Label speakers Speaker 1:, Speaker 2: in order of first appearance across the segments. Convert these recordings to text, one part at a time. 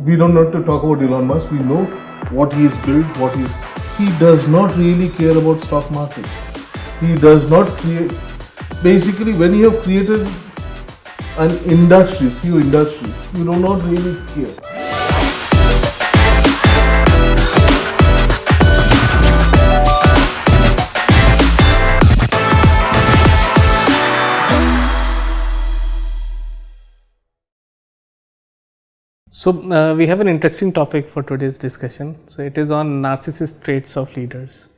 Speaker 1: we don't need to talk about Elon Musk. We know what he's built, he does not really care about stock market. He does not create. Basically, when you have created few industries, you do not really care.
Speaker 2: So we have an interesting topic for today's discussion. So it is on narcissist traits of leaders.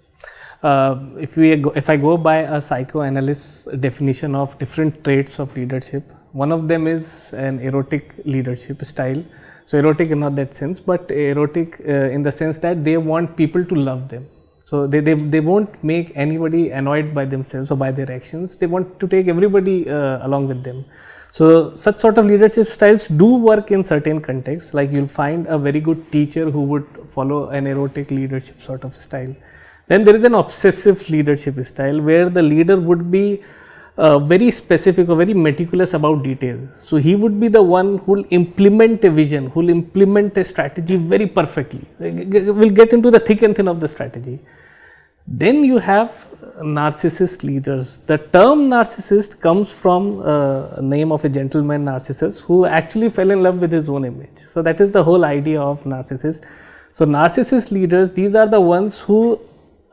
Speaker 2: If I go by a psychoanalyst's definition of different traits of leadership, one of them is an erotic leadership style. So erotic in not that sense, but erotic in the sense that they want people to love them. So they won't make anybody annoyed by themselves or by their actions. They want to take everybody along with them. So such sort of leadership styles do work in certain contexts, like you'll find a very good teacher who would follow an erotic leadership sort of style. Then there is an obsessive leadership style where the leader would be very specific or very meticulous about detail. So he would be the one who will implement a vision, who will implement a strategy very perfectly. We'll get into the thick and thin of the strategy. Then you have narcissist leaders. The term narcissist comes from a name of a gentleman Narcissus who actually fell in love with his own image. So that is the whole idea of narcissist. So narcissist leaders, these are the ones who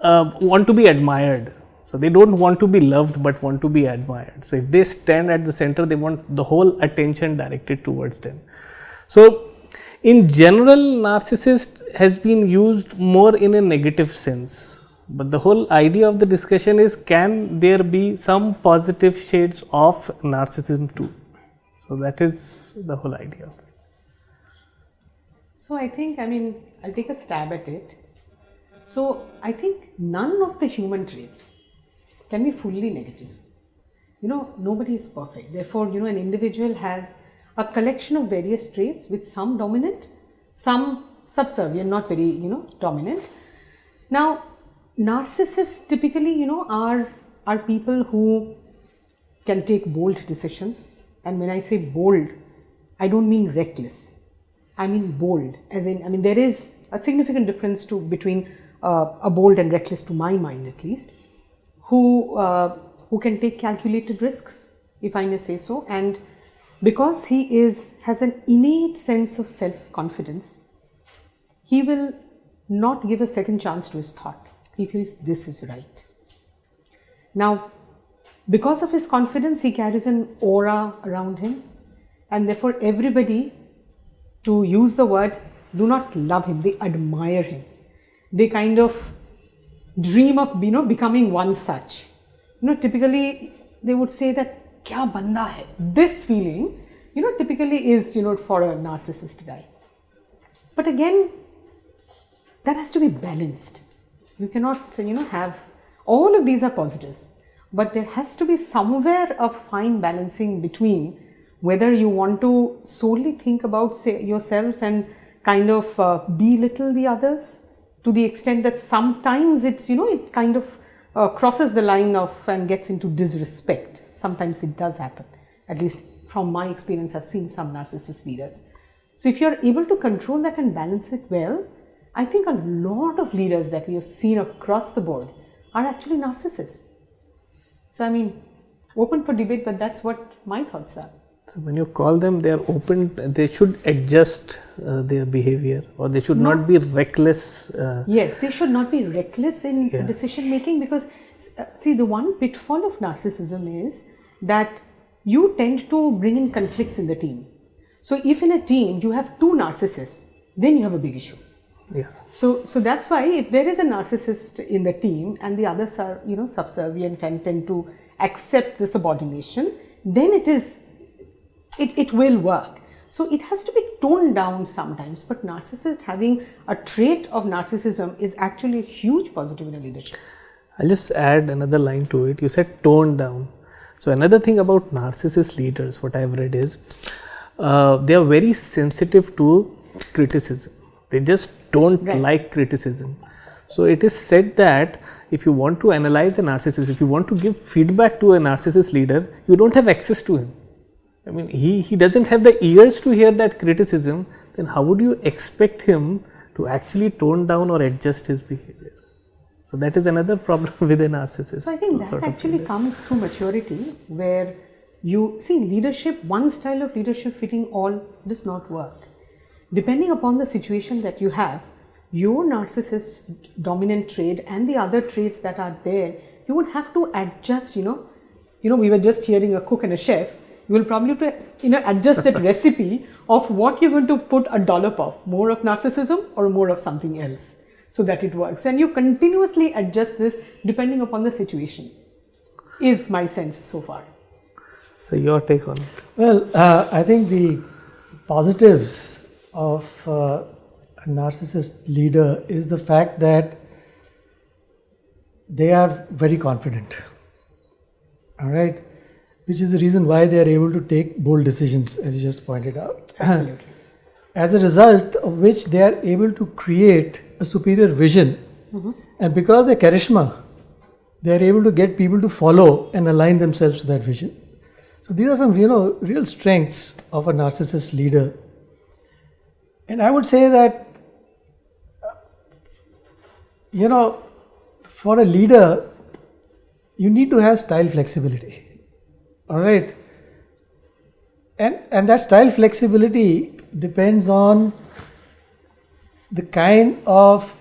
Speaker 2: want to be admired. So they don't want to be loved but want to be admired. So if they stand at the center, they want the whole attention directed towards them. So in general, narcissist has been used more in a negative sense. But the whole idea of the discussion is, can there be some positive shades of narcissism too? So that is the whole idea.
Speaker 3: So I think, I'll take a stab at it. So I think none of the human traits can be fully negative. Nobody is perfect. Therefore, an individual has a collection of various traits with some dominant, some subservient, not very, dominant. Now, narcissists typically, are people who can take bold decisions. And when I say bold, I don't mean reckless. I mean bold, as in, there is a significant difference between a bold and reckless, to my mind at least, who can take calculated risks, if I may say so. And because he has an innate sense of self-confidence, he will not give a second chance to his thought. He feels this is right. Now, because of his confidence, he carries an aura around him, and therefore everybody, to use the word, do not love him, they admire him. They kind of dream of, becoming one such. Typically they would say that, kya banda hai? This feeling, typically is, for a narcissist guy. But again, that has to be balanced. You cannot, have, all of these are positives, but there has to be somewhere a fine balancing between whether you want to solely think about yourself and kind of belittle the others to the extent that sometimes it's, it kind of crosses the line of and gets into disrespect. Sometimes it does happen. At least from my experience, I've seen some narcissist leaders. So if you're able to control that and balance it well, I think a lot of leaders that we have seen across the board are actually narcissists. So open for debate, but that's what my thoughts are.
Speaker 2: So when you call them, they are open, they should adjust their behavior, or they should not be reckless.
Speaker 3: Yes, they should not be reckless in decision making, because see, the one pitfall of narcissism is that you tend to bring in conflicts in the team. So if in a team you have two narcissists, then you have a big issue.
Speaker 2: Yeah.
Speaker 3: So that's why if there is a narcissist in the team and the others are, subservient and tend to accept the subordination, then it will work. So it has to be toned down sometimes, but narcissist having a trait of narcissism is actually a huge positive in a leadership.
Speaker 2: I'll just add another line to it. You said toned down. So another thing about narcissist leaders, what I've read is, they are very sensitive to criticism. They just don't like criticism. So it is said that if you want to analyze a narcissist, if you want to give feedback to a narcissist leader, you don't have access to him. He doesn't have the ears to hear that criticism, then how would you expect him to actually tone down or adjust his behavior? So that is another problem with a narcissist.
Speaker 3: So I think that actually comes through maturity, where you see leadership, one style of leadership fitting all does not work. Depending upon the situation that you have, your narcissist dominant trait and the other traits that are there, you would have to adjust, we were just hearing a cook and a chef. You will probably adjust that recipe of what you're going to put a dollop of, more of narcissism or more of something else, so that it works. And you continuously adjust this depending upon the situation, is my sense so far.
Speaker 2: So your take on it?
Speaker 4: Well, I think the positives of a narcissist leader is the fact that they are very confident, all right, which is the reason why they are able to take bold decisions, as you just pointed out.
Speaker 3: Absolutely.
Speaker 4: As a result of which they are able to create a superior vision, and because of their charisma, they are able to get people to follow and align themselves to that vision. So these are some real strengths of a narcissist leader. And I would say that for a leader, you need to have style flexibility. All right. And that style flexibility depends on the kind of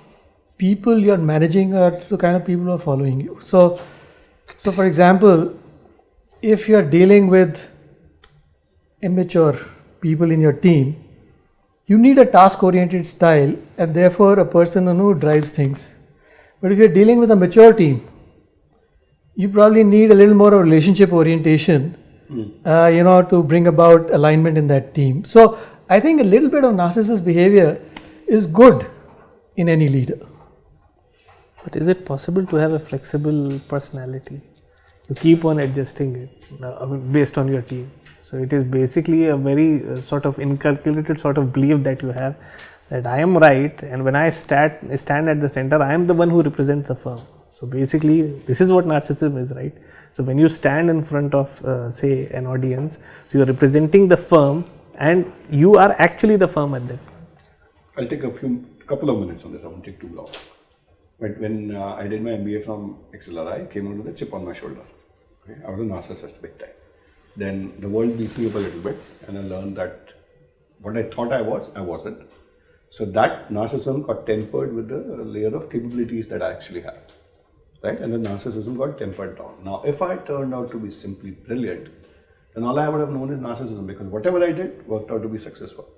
Speaker 4: people you're managing or the kind of people who are following you. So for example, if you're dealing with immature people in your team, you need a task-oriented style and therefore a person who drives things. But if you're dealing with a mature team, you probably need a little more of relationship orientation, to bring about alignment in that team. So I think a little bit of narcissist behavior is good in any leader.
Speaker 2: But is it possible to have a flexible personality? You keep on adjusting it based on your team. So it is basically a very sort of inculcated sort of belief that you have, that I am right, and when I stand at the center, I am the one who represents the firm. So basically, this is what narcissism is, right? So when you stand in front of, say, an audience, so you are representing the firm, and you are actually the firm at that point.
Speaker 5: I'll take a couple of minutes on this. I won't take too long. But when I did my MBA from XLRI, I came out with a chip on my shoulder. Okay? I was a narcissist big time. Then the world beat me up a little bit, and I learned that what I thought I was, I wasn't. So that narcissism got tempered with the layer of capabilities that I actually had, right? And the narcissism got tempered down. Now, if I turned out to be simply brilliant, then all I would have known is narcissism, because whatever I did worked out to be successful.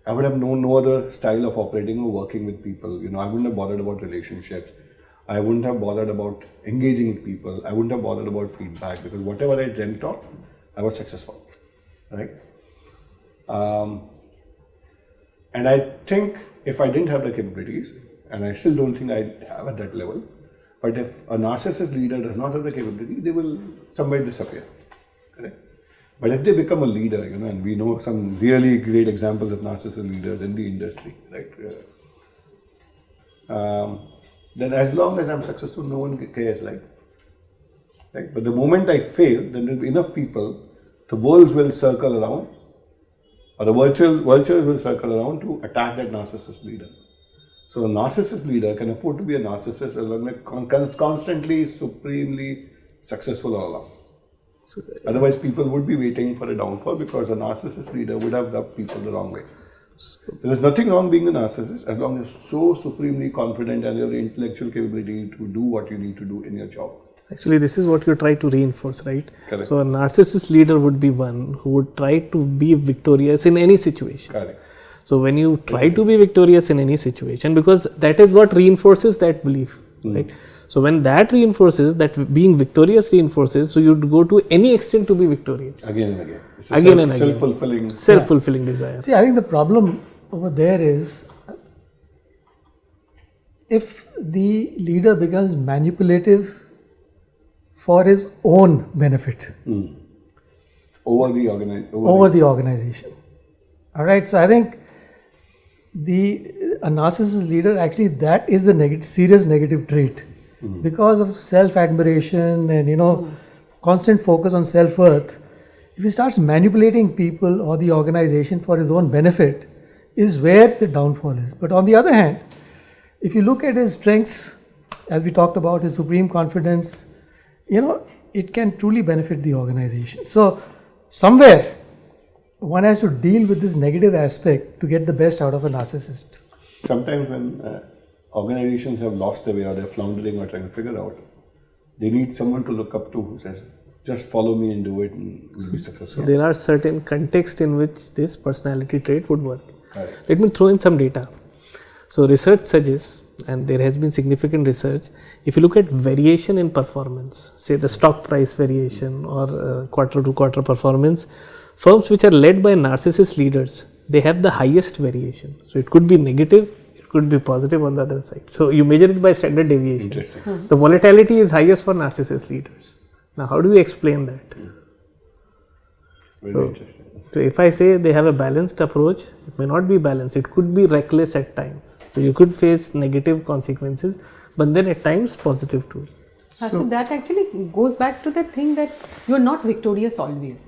Speaker 5: I would have known no other style of operating or working with people. I wouldn't have bothered about relationships. I wouldn't have bothered about engaging with people. I wouldn't have bothered about feedback, because whatever I dreamt of, I was successful, right? And I think if I didn't have the capabilities, and I still don't think I have at that level, but if a narcissist leader does not have the capability, they will somewhere disappear, correct? But if they become a leader, and we know some really great examples of narcissist leaders in the industry, right? Then as long as I'm successful, no one cares, right? But the moment I fail, then there will be enough people, the wolves will circle around, or the vultures will circle around to attack that narcissist leader. So a narcissist leader can afford to be a narcissist as long as constantly, supremely successful all along. So, otherwise, people would be waiting for a downfall, because a narcissist leader would have rubbed people the wrong way. There is nothing wrong being a narcissist as long as you're so supremely confident and you have the intellectual capability to do what you need to do in your job.
Speaker 2: Actually, this is what you try to reinforce, right?
Speaker 5: Correct.
Speaker 2: So a narcissist leader would be one who would try to be victorious in any situation.
Speaker 5: Correct.
Speaker 2: So when you try to be victorious in any situation, because that is what reinforces that belief, right? So when that reinforces, that being victorious reinforces, so you'd go to any extent to be victorious.
Speaker 5: Again and again. It's a
Speaker 2: Again and again.
Speaker 5: self-fulfilling.
Speaker 2: Self-fulfilling desire.
Speaker 4: See, I think the problem over there is if the leader becomes manipulative for his own benefit
Speaker 5: Over the
Speaker 4: organization. All right. So I think a narcissist leader, actually, that is the serious negative trait, because of self-admiration and constant focus on self-worth. If he starts manipulating people or the organization for his own benefit, is where the downfall is. But on the other hand, if you look at his strengths, as we talked about, his supreme confidence, it can truly benefit the organization. So somewhere one has to deal with this negative aspect to get the best out of a narcissist.
Speaker 5: Sometimes when organizations have lost their way or they're floundering or trying to figure out, they need someone to look up to who says, just follow me and do it and we'll be successful.
Speaker 2: So there are certain contexts in which this personality trait would work.
Speaker 5: Right.
Speaker 2: Let me throw in some data. So research suggests, and there has been significant research, if you look at variation in performance, say the stock price variation or quarter to quarter performance, firms which are led by narcissist leaders, they have the highest variation. So it could be negative, it could be positive on the other side. So you measure it by standard deviation.
Speaker 5: Interesting.
Speaker 2: The volatility is highest for narcissist leaders. Now how do we explain that?
Speaker 5: Very interesting.
Speaker 2: So if I say they have a balanced approach, it may not be balanced, it could be reckless at times. So you could face negative consequences, but then at times positive too.
Speaker 3: So that actually goes back to the thing that you're not victorious always.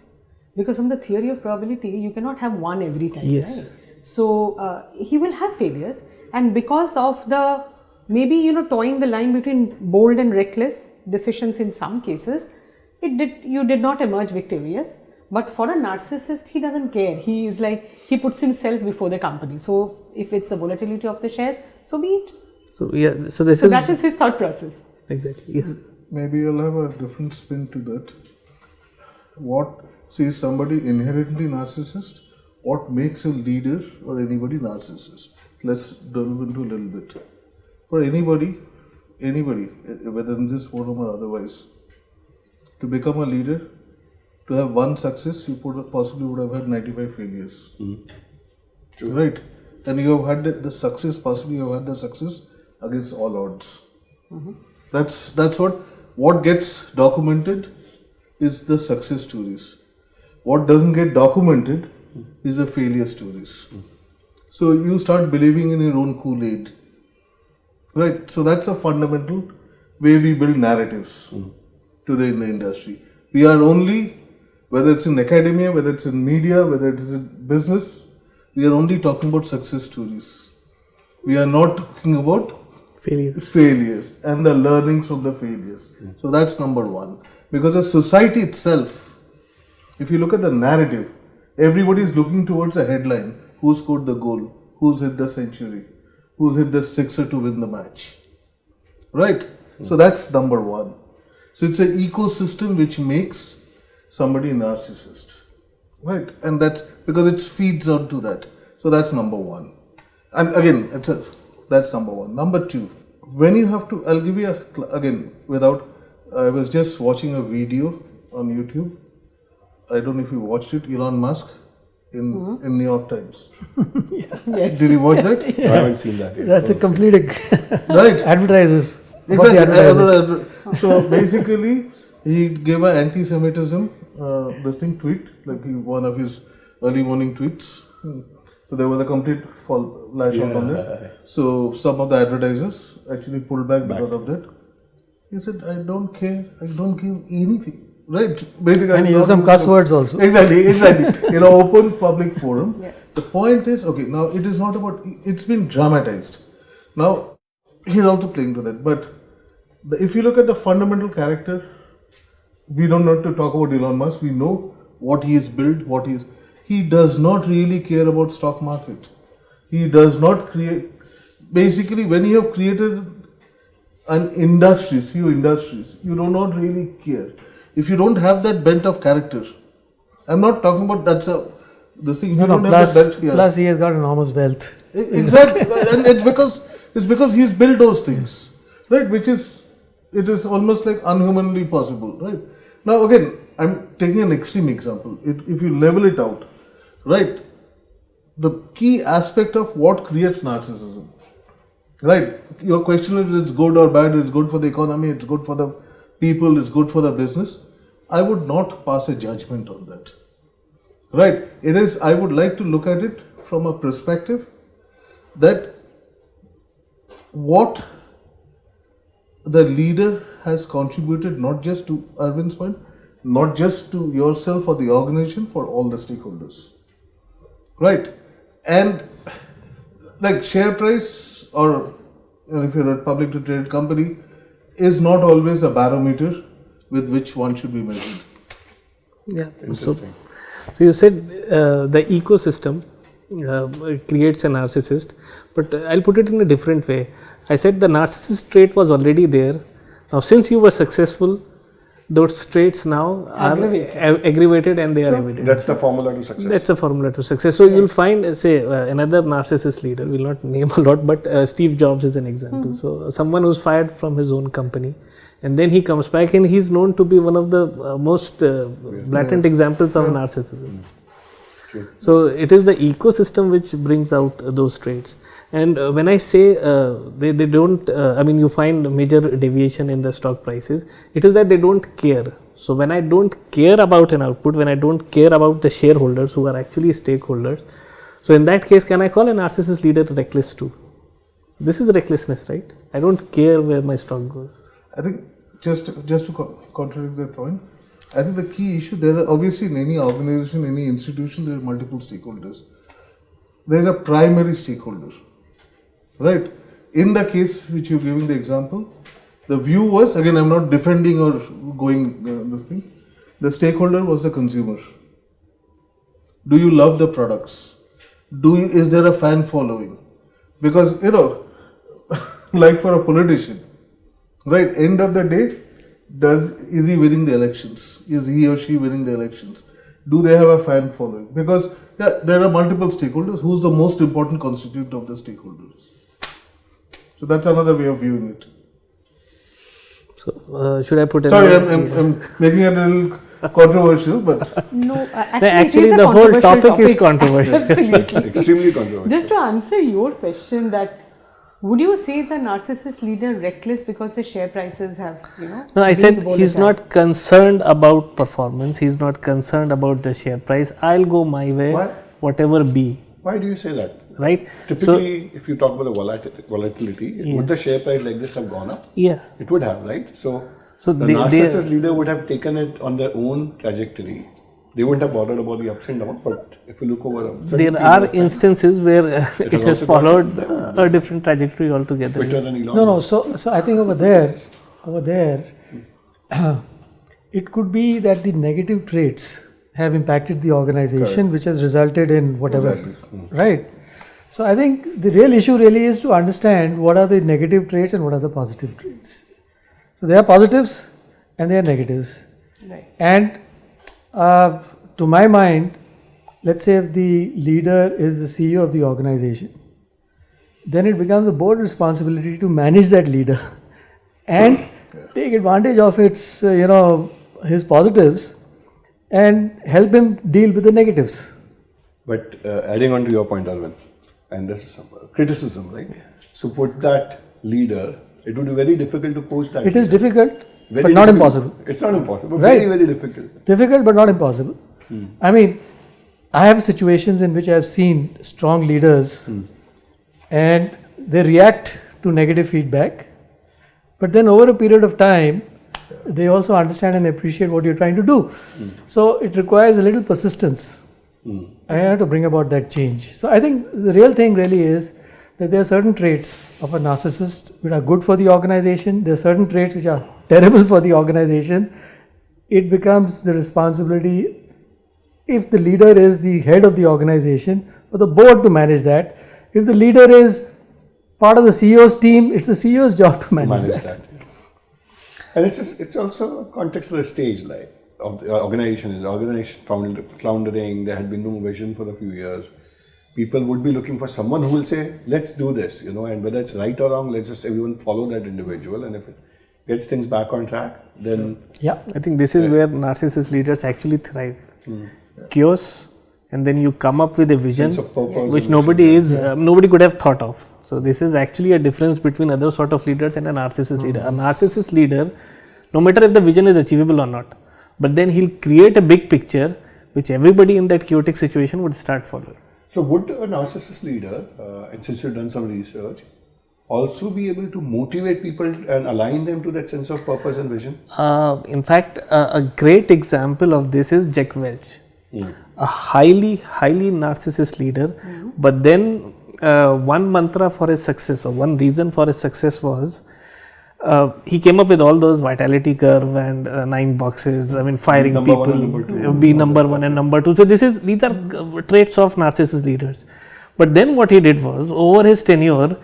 Speaker 3: Because from the theory of probability, you cannot have one every time.
Speaker 2: Yes.
Speaker 3: Right? So he will have failures, and because of the maybe toying the line between bold and reckless decisions in some cases, you did not emerge victorious. But for a narcissist, he doesn't care. He is like, he puts himself before the company. So if it's the volatility of the shares, so be it.
Speaker 2: So yeah, so this
Speaker 3: So
Speaker 2: is
Speaker 3: that is his thought process.
Speaker 2: exactly, yes.
Speaker 1: Maybe I'll have a different spin to that. Is somebody inherently narcissist? What makes a leader or anybody narcissist? Let's delve into a little bit. For anybody, whether in this forum or otherwise, to become a leader, to have one success, you possibly would have had 95 failures.
Speaker 5: True.
Speaker 1: Right? And you have had the success, possibly you have had the success against all odds. That's what gets documented is the success stories. What doesn't get documented is the failure stories. So you start believing in your own Kool-Aid. Right? So that's a fundamental way we build narratives today in the industry. We are only, whether it's in academia, whether it's in media, whether it is in business, we are only talking about success stories. We are not talking about failures and the learnings from the failures. So that's number one. Because the society itself, if you look at the narrative, everybody is looking towards a headline. Who scored the goal? Who's hit the century? Who's hit the sixer to win the match? Right? So that's number one. So it's an ecosystem which makes somebody a narcissist. Right? And that's because it feeds onto that. So that's number one. And again, that's number one. Number two, when you have to, I'll give you I was just watching a video on YouTube. I don't know if you watched it, Elon Musk in New York Times.
Speaker 3: Yes.
Speaker 1: Did you watch that?
Speaker 5: I haven't seen that yet.
Speaker 4: That's a complete
Speaker 1: Right.
Speaker 4: advertisers.
Speaker 1: Exactly. So basically, he gave an anti-Semitism tweet, like one of his early morning tweets. So there was a complete lash out on it. So some of the advertisers actually pulled back because of that. He said, I don't care, I don't give anything. Right? Basically,
Speaker 4: And use some cuss words also.
Speaker 1: Exactly. Open public forum. Yeah. The point is, okay, now it is not about, it's been dramatized. Now, he's also playing to that. But if you look at the fundamental character, we don't need to talk about Elon Musk. We know what he has built, he does not really care about stock market. He does not create, basically when you have created few industries, you do not really care. If you don't have that bent of character, I'm not talking about the thing.
Speaker 4: Plus he has got enormous wealth.
Speaker 1: Exactly, and it's because he's built those things, right? It is almost like unhumanly possible, right? Now again, I'm taking an extreme example. If you level it out, right? The key aspect of what creates narcissism, right? Your question is, it's good or bad? It's good for the economy. It's good for the people. It's good for the business. I would not pass a judgment on that. Right? I would like to look at it from a perspective that what the leader has contributed, not just to Arvind's point, not just to yourself or the organization, for all the stakeholders. Right? And like share price, or if you're a publicly traded company, is not always a barometer with which one should be measured.
Speaker 2: Yeah.
Speaker 5: Interesting.
Speaker 2: So you said the ecosystem creates a narcissist, but I'll put it in a different way. I said the narcissist trait was already there. Now, since you were successful, those traits now are aggravated and they are evident.
Speaker 5: That's the formula to success.
Speaker 2: That's a formula to success. So you'll find, say, another narcissist leader. We'll not name a lot, but Steve Jobs is an example. So someone who's fired from his own company, and then he comes back, and he's known to be one of the most blatant examples of narcissism.
Speaker 5: True.
Speaker 2: So it is the ecosystem which brings out those traits. And when I say they don't, I mean, you find major deviation in the stock prices, it is that they don't care. So when I don't care about an output, when I don't care about the shareholders who are actually stakeholders, so in that case, can I call a narcissist leader reckless too? This is recklessness, right? I don't care where my stock goes.
Speaker 1: I think just to contradict that point, I think the key issue, there are obviously in any organization, any institution, there are multiple stakeholders. There is a primary stakeholder, right? In the case which you're giving the example, the view was, again, I'm not defending or going this thing, the stakeholder was the consumer. Do you love the products? Is there a fan following? Because, like for a politician, right, end of the day, is he winning the elections? Is he or she winning the elections? Do they have a fan following? Because there are multiple stakeholders. Who's the most important constituent of the stakeholders? So that's another way of viewing it.
Speaker 2: So should I put it?
Speaker 1: Sorry, I'm making it a little controversial, but
Speaker 3: No,
Speaker 2: actually
Speaker 3: it is a
Speaker 2: the whole
Speaker 3: controversial
Speaker 2: topic is controversial.
Speaker 3: Absolutely.
Speaker 5: Extremely controversial.
Speaker 3: Just to answer your question, that would you say the narcissist leader reckless because the share prices have,
Speaker 2: No, I
Speaker 3: been
Speaker 2: said
Speaker 3: volatile?
Speaker 2: he's not concerned about performance. He's not concerned about the share price. I'll go my way,
Speaker 5: Why?
Speaker 2: whatever be.
Speaker 5: Why do you say that?
Speaker 2: Right?
Speaker 5: Typically, if you talk about the volatility, would the share price like this have gone up?
Speaker 2: Yeah.
Speaker 5: It would have, right? So the
Speaker 2: they-
Speaker 5: narcissist leader would have taken it on their own trajectory. They wouldn't have bothered about the ups and downs, but if you look over a certain
Speaker 2: There
Speaker 5: period
Speaker 2: are
Speaker 5: of time,
Speaker 2: instances where it has
Speaker 5: also
Speaker 2: followed
Speaker 5: got
Speaker 2: a different trajectory altogether.
Speaker 5: Twitter and Elon
Speaker 4: No, no.
Speaker 5: Musk.
Speaker 4: So I think over there, it could be that the negative traits have impacted the organization, which has resulted in whatever, right? So I think the real issue really is to understand what are the negative traits and what are the positive traits. So there are positives and there are negatives.
Speaker 3: Right.
Speaker 4: And to my mind, let's say if the leader is the CEO of the organization, then it becomes the board responsibility to manage that leader and take advantage of its, his positives and help him deal with the negatives.
Speaker 5: But adding on to your point, Arvind, and this is some criticism, right? So put that leader, it would be very difficult to coach that.
Speaker 4: It is difficult,
Speaker 5: Very
Speaker 4: but not
Speaker 5: difficult.
Speaker 4: impossible.
Speaker 5: It's not impossible, but
Speaker 4: Right.
Speaker 5: very, very difficult.
Speaker 4: Difficult, but not impossible. I mean, I have situations in which I have seen strong leaders and they react to negative feedback, but then over a period of time, they also understand and appreciate what you're trying to do. So it requires a little persistence. I have to bring about that change. So I think the real thing really is that there are certain traits of a narcissist which are good for the organization. There are certain traits which are terrible for the organization. It becomes the responsibility, if the leader is the head of the organization, for the board to manage that. If the leader is part of the CEO's team, it's the CEO's job to manage that.
Speaker 5: And it's also a context of the stage, like of the organization. The organization floundering. There had been no vision for a few years. People would be looking for someone who will say, "Let's do this," and whether it's right or wrong, let's just everyone follow that individual. And if it gets things back on track, then
Speaker 4: Yeah.
Speaker 2: I think this is where narcissist leaders actually thrive. Chaos, and then you come up with a vision
Speaker 5: sense of purpose
Speaker 2: which
Speaker 5: and
Speaker 2: nobody could have thought of. So this is actually a difference between other sort of leaders and a narcissist leader. A narcissist leader, no matter if the vision is achievable or not, but then he'll create a big picture which everybody in that chaotic situation would start following.
Speaker 5: So would a narcissist leader, and since you've done some research, also be able to motivate people and align them to that sense of purpose and vision?
Speaker 2: In fact, a great example of this is Jack Welch, a highly narcissist leader, but then one mantra for his success, or one reason for his success was he came up with all those vitality curve and 9 boxes. I mean, firing
Speaker 5: Number
Speaker 2: people,
Speaker 5: one and number two.
Speaker 2: be number 1 and number 2. So these are traits of narcissist leaders. But then what he did was, over his tenure,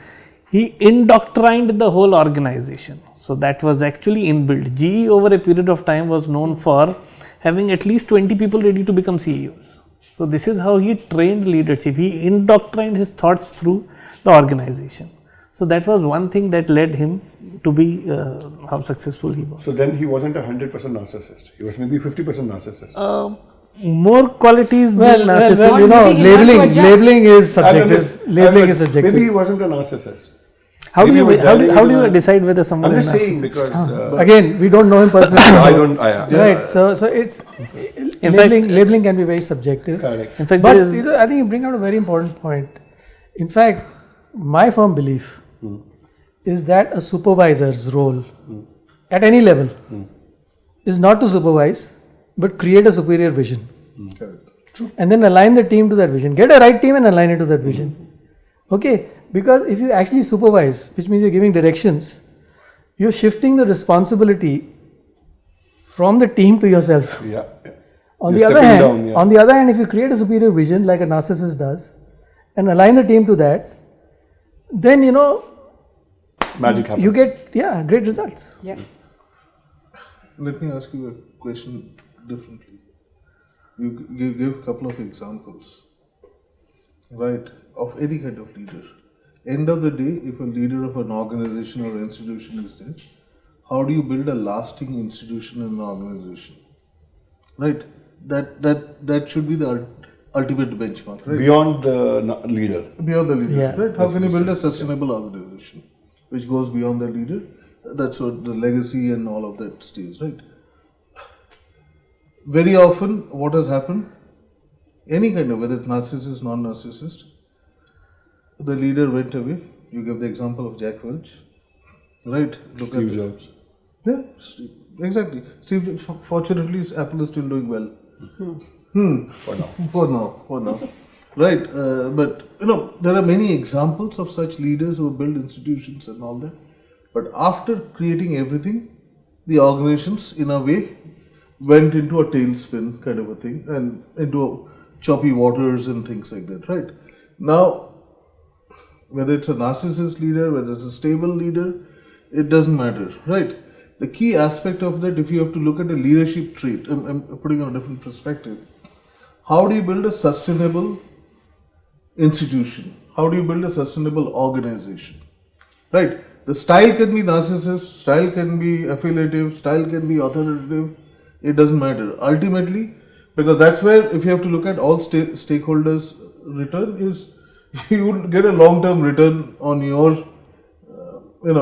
Speaker 2: he indoctrined the whole organization. So that was actually inbuilt. GE over a period of time was known for having at least 20 people ready to become CEOs. So this is how he trained leadership. He indoctrined his thoughts through the organization. So that was one thing that led him to be how successful he was.
Speaker 5: So then he wasn't 100% narcissist. He was maybe 50% narcissist.
Speaker 2: More qualities being
Speaker 4: Well,
Speaker 2: narcissist.
Speaker 4: you know,
Speaker 3: Maybe he had to adjust.
Speaker 4: labeling is
Speaker 5: Analyst-
Speaker 4: subjective. Labeling is
Speaker 5: Maybe
Speaker 4: subjective.
Speaker 5: he wasn't a narcissist.
Speaker 2: How do
Speaker 5: Maybe
Speaker 2: you
Speaker 5: he was
Speaker 2: how do
Speaker 5: driving
Speaker 2: you
Speaker 5: a-
Speaker 2: decide whether someone
Speaker 5: I'm
Speaker 2: is
Speaker 5: just saying
Speaker 2: narcissist?
Speaker 5: because
Speaker 4: Again, we don't know him personally.
Speaker 5: I don't.
Speaker 4: Right. So it's labeling can be very subjective.
Speaker 5: Correct.
Speaker 2: In fact,
Speaker 4: But
Speaker 2: there is,
Speaker 4: you know, I think you bring out a very important point. In fact, my firm belief is that a supervisor's role at any level is not to supervise, but create a superior vision.
Speaker 1: Correct.
Speaker 4: And then align the team to that vision. Get a right team and align it to that vision. Okay? Because if you actually supervise, which means you're giving directions, you're shifting the responsibility from the team to yourself.
Speaker 5: Yeah.
Speaker 4: On
Speaker 5: You're
Speaker 4: the other
Speaker 5: stepping
Speaker 4: hand,
Speaker 5: down, yeah.
Speaker 4: on the other hand, if you create a superior vision like a narcissist does, and align the team to that, then you know
Speaker 5: Magic happens.
Speaker 4: you get great results.
Speaker 3: Yeah.
Speaker 1: Let me ask you a question differently. You give a couple of examples, right, of any kind of leader. End of the day, if a leader of an organization or institution is there, how do you build a lasting institution in an organization? Right? That should be the ultimate benchmark, right?
Speaker 5: Beyond the leader.
Speaker 1: Beyond the leader,
Speaker 4: Yeah.
Speaker 1: right? How can you build a sustainable organization which goes beyond the leader? That's what the legacy and all of that stays, right? Very often, what has happened, any kind of, whether it's narcissist, non-narcissist, the leader went away. You give the example of Jack Welch, right? Look
Speaker 5: Steve
Speaker 1: at
Speaker 5: Jobs.
Speaker 1: Yeah, exactly. Steve, fortunately, Apple is still doing well. For now. Right, but you know, there are many examples of such leaders who build institutions and all that. But after creating everything, the organizations, in a way, went into a tailspin kind of a thing and into choppy waters and things like that, right? Now, whether it's a narcissist leader, whether it's a stable leader, it doesn't matter, right? The key aspect of that, if you have to look at a leadership trait, I'm putting on a different perspective. How do you build a sustainable institution? How do you build a sustainable organization? Right? The style can be narcissist, style can be affiliative, style can be authoritative. It doesn't matter. Ultimately, because that's where, if you have to look at all stakeholders' return, is you will get a long-term return on your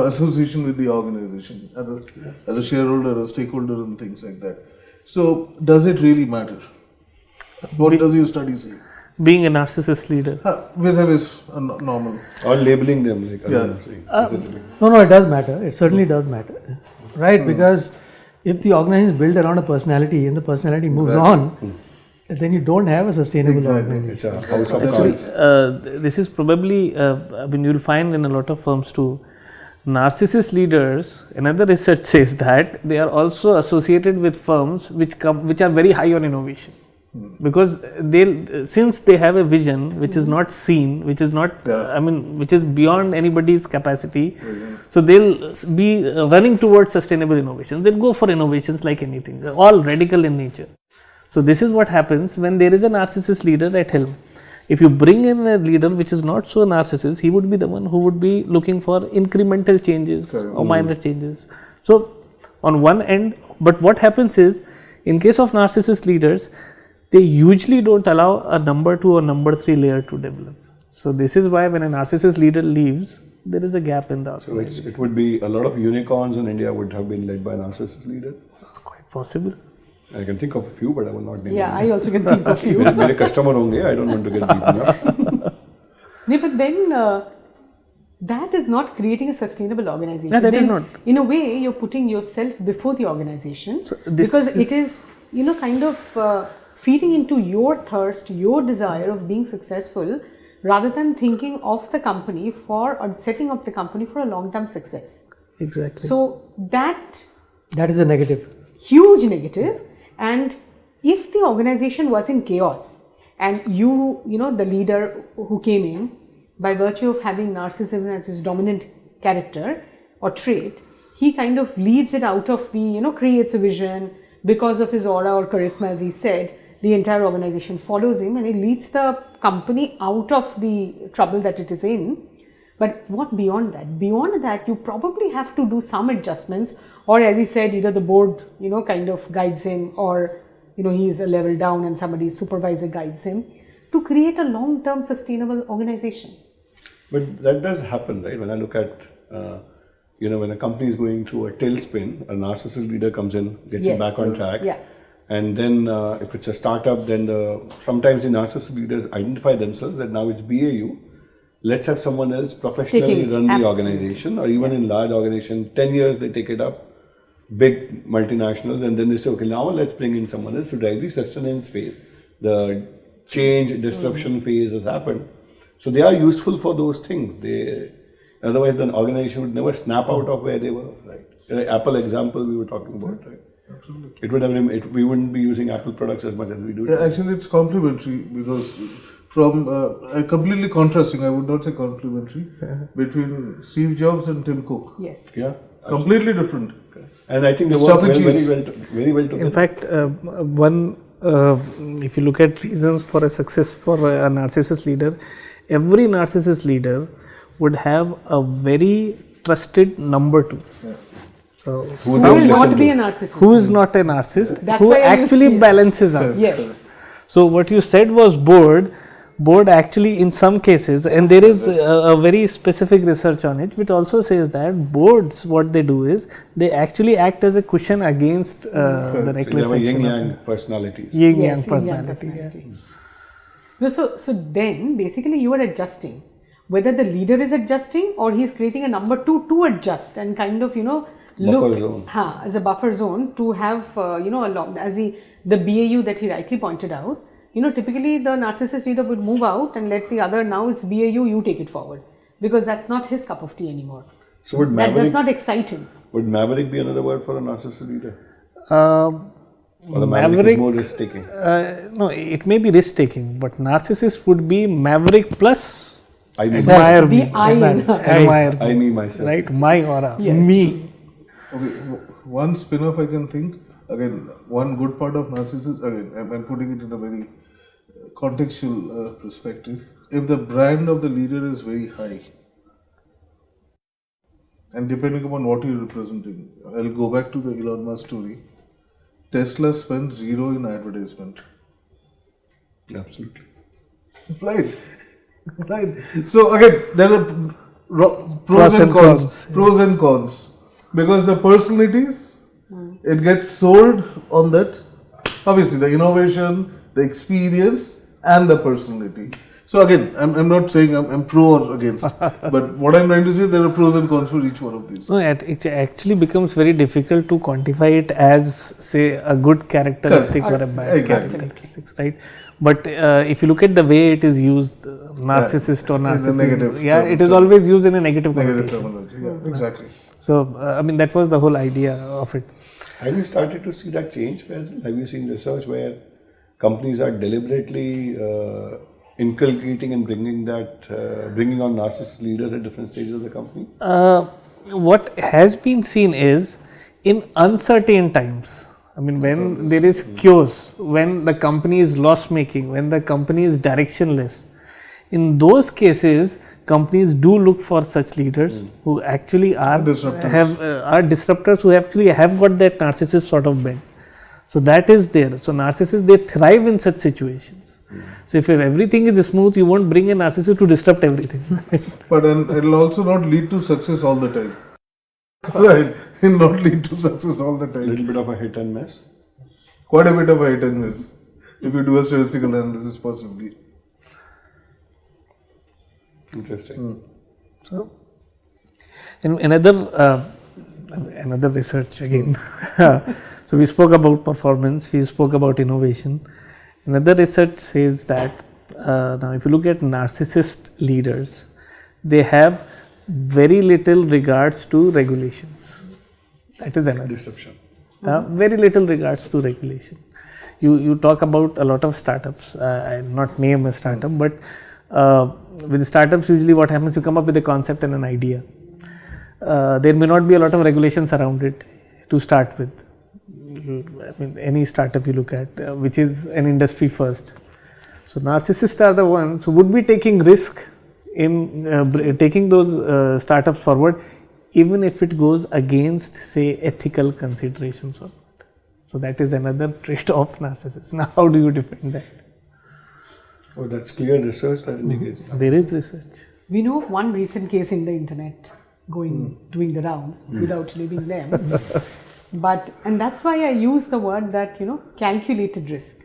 Speaker 1: association with the organization as a shareholder, a stakeholder, and things like that. So, does it really matter? What does your study say?
Speaker 2: being a narcissist leader.
Speaker 1: Vis-a-vis normal.
Speaker 5: Or labeling them like
Speaker 4: No, it does matter. It certainly does matter, right? Because if the organization is built around a personality and the personality moves on, then you don't have a sustainable organization.
Speaker 5: It's a house of cards.
Speaker 2: This is probably, you'll find in a lot of firms too, narcissist leaders, another research says that they are also associated with firms which are very high on innovation. Because since they have a vision which is not seen, which is not, which is beyond anybody's capacity, so they'll be running towards sustainable innovations. They'll go for innovations like anything, they're all radical in nature. So this is what happens when there is a narcissist leader at helm. If you bring in a leader which is not so narcissist, he would be the one who would be looking for incremental changes or minor changes. So on one end, but what happens is, in case of narcissist leaders, they usually don't allow a number 2 or number 3 layer to develop. So this is why when a narcissist leader leaves, there is a gap in the
Speaker 5: So it would be a lot of unicorns in India would have been led by a narcissist leader.
Speaker 2: Quite possible.
Speaker 5: I can think of a few, but I will not name
Speaker 3: Yeah,
Speaker 5: them.
Speaker 3: I also can think of you.
Speaker 5: मेरे customer होंगे, I don't want to get beaten up.
Speaker 3: No, but then that is not creating a sustainable organization.
Speaker 2: Yeah, that is
Speaker 3: Then,
Speaker 2: not.
Speaker 3: In a way, you're putting yourself before the organization
Speaker 2: this
Speaker 3: because it is, kind of feeding into your thirst, your desire of being successful, rather than thinking of the company or setting up the company for a long-term success.
Speaker 2: Exactly.
Speaker 3: So that
Speaker 4: That is a negative.
Speaker 3: huge negative. And if the organization was in chaos and you know, the leader who came in by virtue of having narcissism as his dominant character or trait, he kind of leads it out of the, you know, creates a vision because of his aura or charisma, as he said. The entire organization follows him and he leads the company out of the trouble that it is in. But what beyond that? Beyond that, you probably have to do some adjustments, or as he said, either the board, you know, kind of guides him, or, you know, he is a level down and somebody's supervisor guides him to create a long-term sustainable organization.
Speaker 5: But that does happen, right? When I look at, you know, when a company is going through a tailspin, a narcissist leader comes in, gets it back on track.
Speaker 3: Yeah.
Speaker 5: And then if it's a startup, then sometimes the narcissist leaders identify themselves that now it's BAU. Let's have someone else professionally run the organization, or even in large organization, 10 years they take it up, big multinationals, and then they say, okay, now let's bring in someone else to drive the sustenance phase. The change, disruption phase has happened. So they are useful for those things. Otherwise the organization would never snap out of where they were, right? The Apple example we were talking about, right?
Speaker 1: Absolutely.
Speaker 5: It would have, we wouldn't be using Apple products as much as we do.
Speaker 1: Yeah, actually, it's complementary because from completely contrasting, I would not say complementary, between Steve Jobs and Tim Cook.
Speaker 3: Yes.
Speaker 5: Yeah.
Speaker 1: Completely different.
Speaker 5: And I think they work very well together.
Speaker 2: In fact, if you look at reasons for a success for a narcissist leader, every narcissist leader would have a very trusted number two.
Speaker 1: Yeah.
Speaker 2: So
Speaker 3: Who will not be a narcissist?
Speaker 2: who is not a narcissist,
Speaker 3: That's
Speaker 2: who
Speaker 3: why I
Speaker 2: actually
Speaker 3: use
Speaker 2: balances out.
Speaker 3: Yes.
Speaker 2: So what you said was board actually in some cases, and there is a very specific research on it which also says that boards, what they do is they actually act as a cushion against the reckless
Speaker 5: They have a
Speaker 2: action
Speaker 5: yin-yang personality.
Speaker 2: yin-yang personality.
Speaker 3: No, so then basically you are adjusting. Whether the leader is adjusting or he is creating a number two to adjust and kind of, you know,
Speaker 5: Buffer zone.
Speaker 3: As a buffer zone to have, you know, along as the BAU that he rightly pointed out. You know, typically the narcissist leader would move out and let the other, now it's BAU, you take it forward, because that's not his cup of tea anymore.
Speaker 5: So would
Speaker 3: That does
Speaker 5: maverick,
Speaker 3: not excite him.
Speaker 5: would maverick be another word for a narcissist leader?
Speaker 2: Or
Speaker 5: the maverick is more risk-taking?
Speaker 2: No, it may be risk-taking, but narcissist would be maverick plus
Speaker 5: I mean,
Speaker 2: admire
Speaker 3: The
Speaker 2: me.
Speaker 3: I in her.
Speaker 2: Admire
Speaker 5: I
Speaker 2: me,
Speaker 5: mean myself.
Speaker 2: right? My aura,
Speaker 3: Yes.
Speaker 2: me.
Speaker 1: Okay, one spin-off I can think, again, one good part of narcissism, again, I'm putting it in a very contextual perspective. If the brand of the leader is very high, and depending upon what you're representing, I'll go back to the Elon Musk story. Tesla spends zero in advertisement.
Speaker 5: Absolutely.
Speaker 1: Right. Right. So again, there are pros and cons. Pros and cons. Because the personalities, it gets sold on that. Obviously, the innovation, the experience, and the personality. So again, I'm not saying I'm pro or against, but what I'm trying to say, there are pros and cons for each one of these.
Speaker 2: No, it actually becomes very difficult to quantify it as, say, a good characteristic or a bad
Speaker 1: Exactly.
Speaker 2: characteristics, right? But if you look at the way it is used, narcissist or narcissism,
Speaker 1: negative
Speaker 2: it is always used in a negative
Speaker 1: Negative
Speaker 2: connotation.
Speaker 1: terminology, yeah, exactly.
Speaker 2: So, I mean, that was the whole idea of it.
Speaker 5: Have you started to see that change, Faisal? Have you seen research where companies are deliberately inculcating and bringing on narcissist leaders at different stages of the company?
Speaker 2: What has been seen is in uncertain times, I mean, when there is chaos, when the company is loss making, when the company is directionless, in those cases, companies do look for such leaders who actually are disruptors, who actually have got that narcissist sort of bent. So that is there. So narcissists, they thrive in such situations. So if everything is smooth, you won't bring a narcissist to disrupt everything.
Speaker 1: But it will also not lead to success all the time. Right? It will not lead to success all the
Speaker 5: A
Speaker 1: time.
Speaker 5: little bit of a hit and miss.
Speaker 1: Quite a bit of a hit and miss. If you do a statistical analysis, possibly.
Speaker 5: Interesting.
Speaker 2: So, in another research again. So we spoke about performance, we spoke about innovation. Another research says that now if you look at narcissist leaders, they have very little regards to regulations. That is another
Speaker 5: Disruption.
Speaker 2: very little regards to regulation. You talk about a lot of startups. I'll not name a startup, but with startups, usually what happens, you come up with a concept and an idea. There may not be a lot of regulations around it to start with. I mean, any startup you look at, which is an industry first. So narcissists are the ones who would be taking risk in taking those startups forward, even if it goes against, say, ethical considerations. So that is another trait of narcissists. Now, how do you define that?
Speaker 5: Oh, that's clear research that indicates that.
Speaker 2: There is research.
Speaker 3: We know of one recent case in the internet doing the rounds without naming them. But, and that's why I use the word that, calculated risk.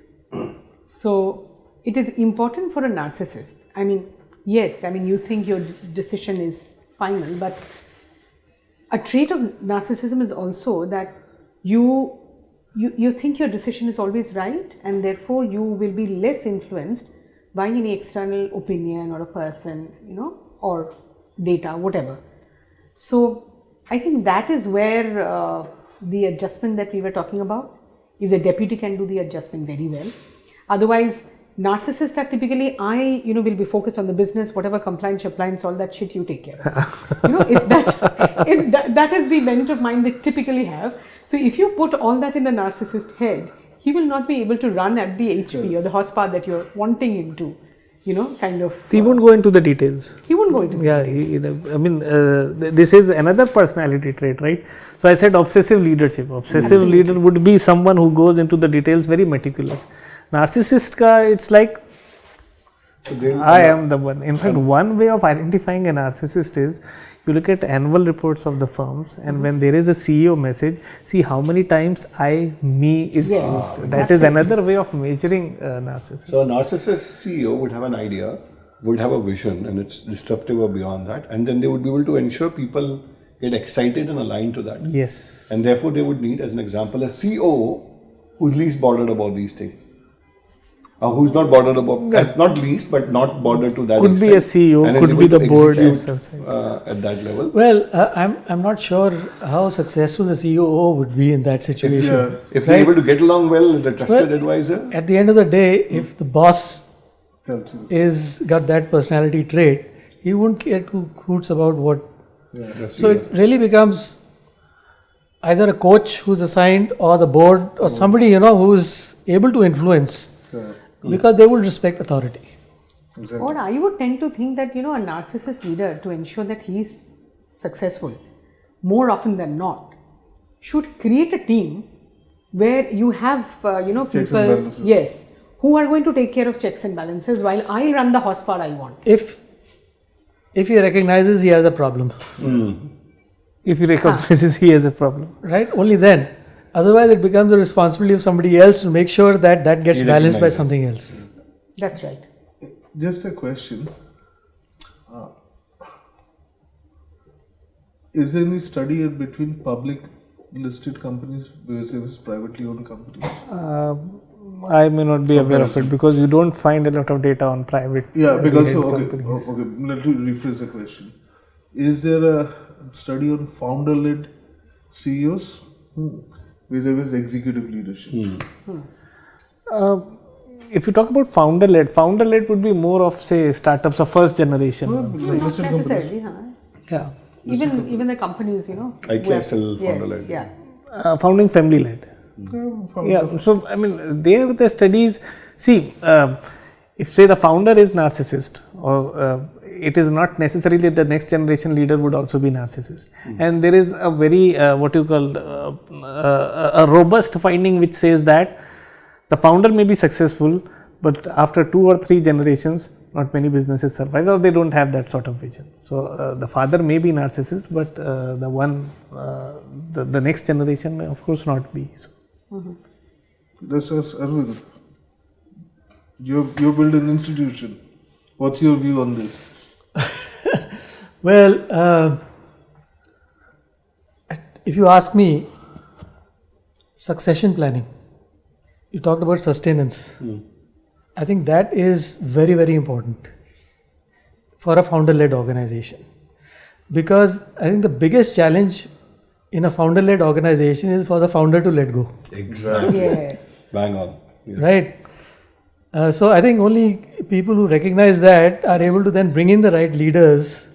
Speaker 3: So it is important for a narcissist. I mean, yes, you think your decision is final, but a trait of narcissism is also that you think your decision is always right, and therefore you will be less influenced by any external opinion or a person, or data, whatever. So I think that is where the adjustment that we were talking about, if the deputy can do the adjustment very well. Otherwise, narcissists are typically, will be focused on the business, whatever compliance, all that shit you take care of. That is the bent of mind they typically have. So if you put all that in the narcissist head, he will not be able to run at the HP or the horsepower that you're wanting him to, kind of.
Speaker 2: He won't go into the details.
Speaker 3: He won't go into the details.
Speaker 2: This is another personality trait, right? So I said obsessive leadership. Obsessive leader would be someone who goes into the details, very meticulous. Narcissist ka, it's like, I am the one. In fact, one way of identifying a narcissist is, you look at annual reports of the firms, and when there is a CEO message, see how many times me is used. That is another way of measuring narcissism.
Speaker 5: So a narcissist CEO would have an idea, would have a vision, and it's disruptive or beyond that, and then they would be able to ensure people get excited and aligned to that.
Speaker 2: Yes.
Speaker 5: And therefore they would need, as an example, a CEO who's least bothered about these things. Who's not bothered about, not least, but not bothered to that
Speaker 2: extent. Could be a CEO, could be the board.
Speaker 5: At that level.
Speaker 4: Well, I'm not sure how successful the CEO would be in that situation.
Speaker 5: If they're able to get along well with the trusted advisor.
Speaker 4: At the end of the day, if the boss is got that personality trait, he won't care two hoots about what. So it really becomes either a coach who's assigned, or the board, or somebody who's able to influence. Because they will respect authority.
Speaker 3: Exactly. Or I would tend to think that, a narcissist leader, to ensure that he is successful, more often than not, should create a team where you have, people, yes, who are going to take care of checks and balances while I run the horsepower I want.
Speaker 4: If he recognizes he has a problem.
Speaker 2: If he recognizes he has a problem.
Speaker 4: Right, only then. Otherwise, it becomes the responsibility of somebody else to make sure that gets balanced by something else.
Speaker 3: That's right.
Speaker 1: Just a question. Is there any study between public listed companies versus privately owned companies?
Speaker 2: I may not be aware of it, because you don't find a lot of data on private companies.
Speaker 1: Okay, let me rephrase the question. Is there a study on founder-led CEOs? Vis-a-vis executive leadership.
Speaker 2: If you talk about founder-led would be more of, say, startups of first generation.
Speaker 3: Not necessarily,
Speaker 2: Yeah.
Speaker 3: Even the companies,
Speaker 5: IKEA still founder-led.
Speaker 3: Yeah.
Speaker 2: Founding family-led. Yeah. So there the studies. See, if say the founder is narcissist, or it is not necessarily the next generation leader would also be narcissist. And there is a very what you call a robust finding which says that the founder may be successful, but after 2 or 3 generations, not many businesses survive, or they don't have that sort of vision. So the father may be narcissist, but the next generation may of course not be. So.
Speaker 1: This is Arvind. You build an institution. What's your view on this?
Speaker 4: Well, if you ask me, succession planning. You talked about sustenance. I think that is very, very important for a founder-led organization. Because I think the biggest challenge in a founder-led organization is for the founder to let go.
Speaker 5: Exactly.
Speaker 3: Yes.
Speaker 5: Bang on. Yeah.
Speaker 4: Right? So I think only people who recognize that are able to then bring in the right leaders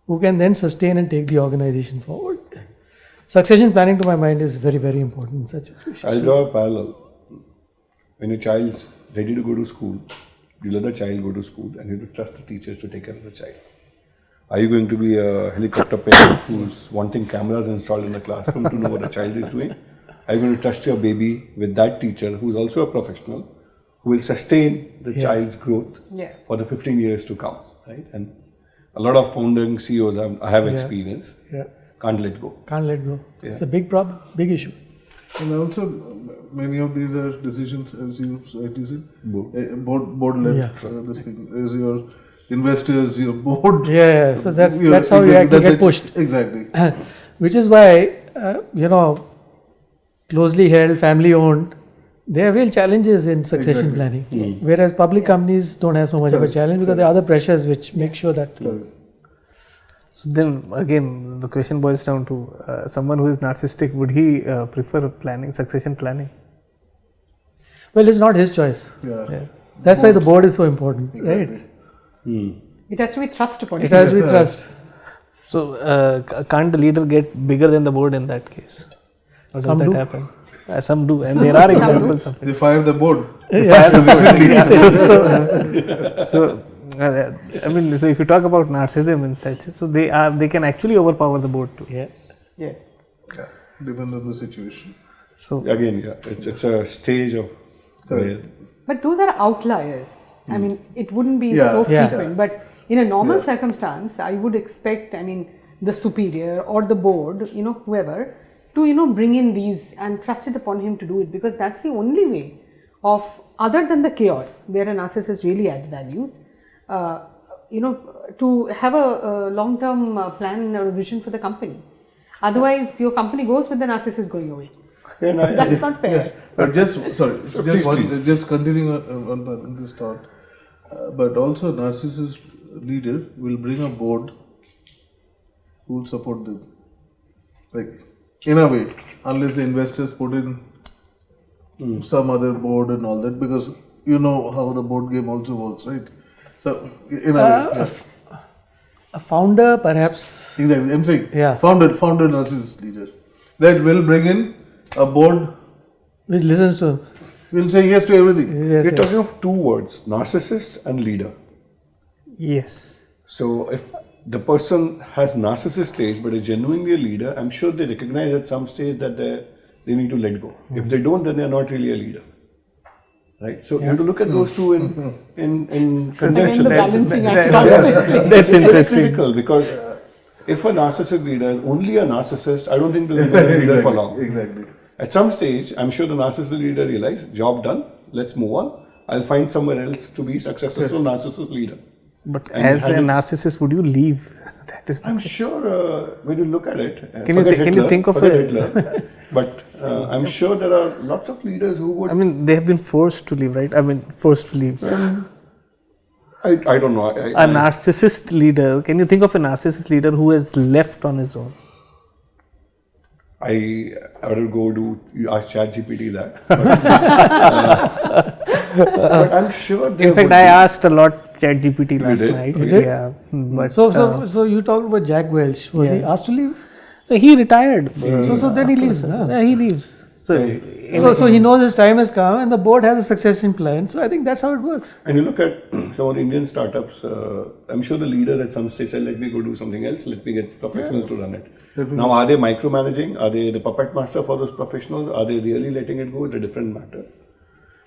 Speaker 4: who can then sustain and take the organization forward. Succession planning, to my mind, is very, very important in such situations.
Speaker 5: I'll draw a parallel. When your child's ready to go to school, you let the child go to school and you have to trust the teachers to take care of the child. Are you going to be a helicopter parent who's wanting cameras installed in the classroom to know what the child is doing? Are you going to trust your baby with that teacher who's also a professional, who will sustain the child's growth for the 15 years to come, right? And a lot of founding CEOs I have experience can't let go.
Speaker 4: Can't let go. It's a big problem, big issue.
Speaker 1: And also, many of these are decisions, as you rightly said, board-led. This thing is your investors, your board.
Speaker 4: Yeah. So that's how you actually get pushed.
Speaker 1: Exactly.
Speaker 4: Which is why, closely held, family-owned, they have real challenges in succession planning. Yes. Whereas public companies don't have so much of a challenge because there are other pressures which make sure that.
Speaker 2: So then again, the question boils down to someone who is narcissistic, would he prefer succession planning?
Speaker 4: Well, it's not his choice. That's why the board is so important, right?
Speaker 3: It has to be thrust upon
Speaker 4: it. It has to be thrust.
Speaker 2: So can't the leader get bigger than the board in that case? Or does that happen? Some do, and there are examples of it.
Speaker 1: They fire the board.
Speaker 2: So if you talk about narcissism and such, so they can actually overpower the board too.
Speaker 3: Yes.
Speaker 1: Yeah, depends on the situation.
Speaker 2: So
Speaker 5: again, it's a stage of where.
Speaker 3: But those are outliers. I mean, it wouldn't be so frequent. But in a normal circumstance, I would expect, the superior or the board, whoever, to bring in these and trust it upon him to do it, because that's the only way of, other than the chaos where a narcissist really adds values, to have a long-term plan or vision for the company. Otherwise, your company goes with the narcissist going away. That's not fair.
Speaker 1: But just continuing on this thought, but also a narcissist leader will bring a board who will support them. Like, in a way, unless the investors put in some other board and all that, because you know how the board game also works, right? So, in a way,
Speaker 4: a founder, perhaps.
Speaker 1: Exactly, I'm saying, founder narcissist leader that will bring in a board
Speaker 4: which listens to him.
Speaker 1: Will say yes to everything.
Speaker 5: We're talking of two words, narcissist and leader.
Speaker 2: Yes.
Speaker 5: So if the person has narcissist stage but is genuinely a leader, I'm sure they recognize at some stage that they need to let go. If they don't, then they're not really a leader. Right? So you have to look at those two in conjunction.
Speaker 2: That's
Speaker 5: It's
Speaker 2: interesting.
Speaker 5: very critical, because if a narcissist leader is only a narcissist, I don't think they'll be a leader for long.
Speaker 1: Exactly.
Speaker 5: At some stage, I'm sure the narcissist leader realizes, job done, let's move on. I'll find somewhere else to be successful narcissist leader.
Speaker 2: But as a narcissist, would you leave?
Speaker 5: I'm sure when you look at it,
Speaker 2: can you think of
Speaker 5: Hitler, but I'm sure there are lots of leaders who would.
Speaker 2: They have been forced to leave, right? Forced to leave.
Speaker 5: I don't know.
Speaker 2: A narcissist leader, can you think of a narcissist leader who has left on his own?
Speaker 5: I will go ask ChatGPT that. But I'm sure
Speaker 2: in fact, I asked a lot ChatGPT last night.
Speaker 4: You did?
Speaker 2: Yeah. But,
Speaker 4: so you talked about Jack Welch. Was he asked to leave?
Speaker 2: He retired.
Speaker 4: So then he leaves.
Speaker 2: Yeah, he leaves.
Speaker 4: So he knows his time has come and the board has a succession plan. So I think that's how it works.
Speaker 5: And you look at some of the Indian startups, I'm sure the leader at some stage said, let me go do something else, let me get professionals to run it. Now, are they micromanaging? Are they the puppet master for those professionals? Are they really letting it go? It's a different matter.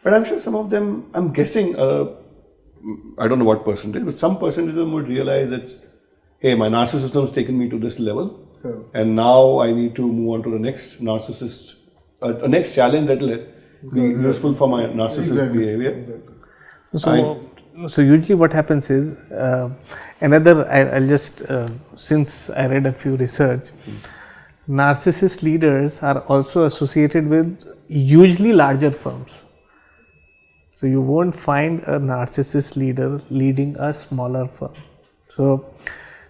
Speaker 5: But I'm sure some of them, I'm guessing, I don't know what percentage, but some percentage of them would realize it's, hey, my narcissism has taken me to this level, and now I need to move on to the next narcissist, next challenge that will be useful for my narcissist behavior.
Speaker 2: So usually what happens is, I'll just, since I read a few research, narcissist leaders are also associated with usually larger firms. So you won't find a narcissist leader leading a smaller firm. So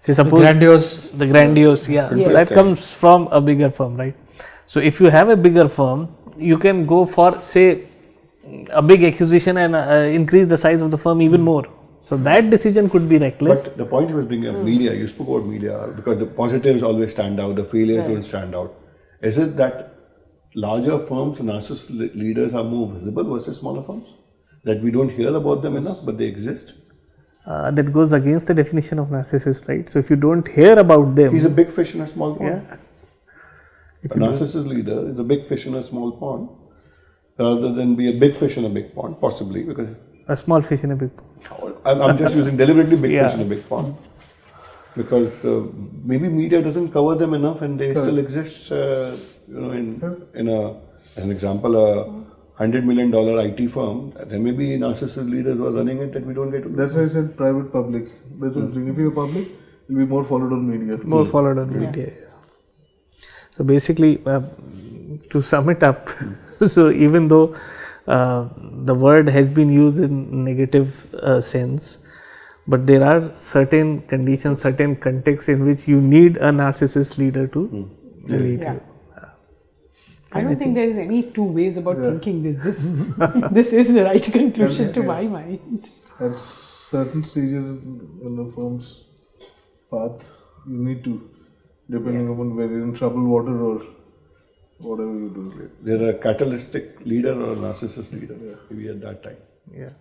Speaker 2: say suppose the grandiose, yeah,
Speaker 3: Yes.
Speaker 2: that comes from a bigger firm, right? So if you have a bigger firm, you can go for say a big acquisition and increase the size of the firm even more. So that decision could be reckless.
Speaker 5: But the point he was bringing up, media, you spoke about media, because the positives always stand out, the failures don't stand out. Is it that larger firms, narcissist leaders are more visible versus smaller firms? That we don't hear about them enough, but they exist?
Speaker 2: That goes against the definition of narcissist, right? So if you don't hear about them,
Speaker 5: He's a big fish in a small pond.
Speaker 2: yeah,
Speaker 5: A narcissist leader is a big fish in a small pond, rather than be a big fish in a big pond, possibly, because
Speaker 2: a small fish in a big pond.
Speaker 5: I'm just using deliberately big
Speaker 2: Yeah.
Speaker 5: fish in a big pond, because maybe media doesn't cover them enough, and they still exist. In a, as an example, a $100 million IT firm, there may be narcissist leaders who are running it that we don't get to know.
Speaker 1: That's why I said private public. That's what I'm saying. If you're public, you'll be more followed on media.
Speaker 2: More followed on media. So basically, to sum it up, so even though the word has been used in negative sense, but there are certain conditions, certain contexts in which you need a narcissist leader to lead
Speaker 3: Yeah.
Speaker 2: you.
Speaker 3: I don't think there is any two ways about thinking this. This is the right conclusion to my mind.
Speaker 1: At certain stages in the firm's path, you need to, depending upon whether you're in troubled water or whatever you do.
Speaker 5: They're a catalytic leader or a narcissist leader, maybe at that time.
Speaker 2: Yeah.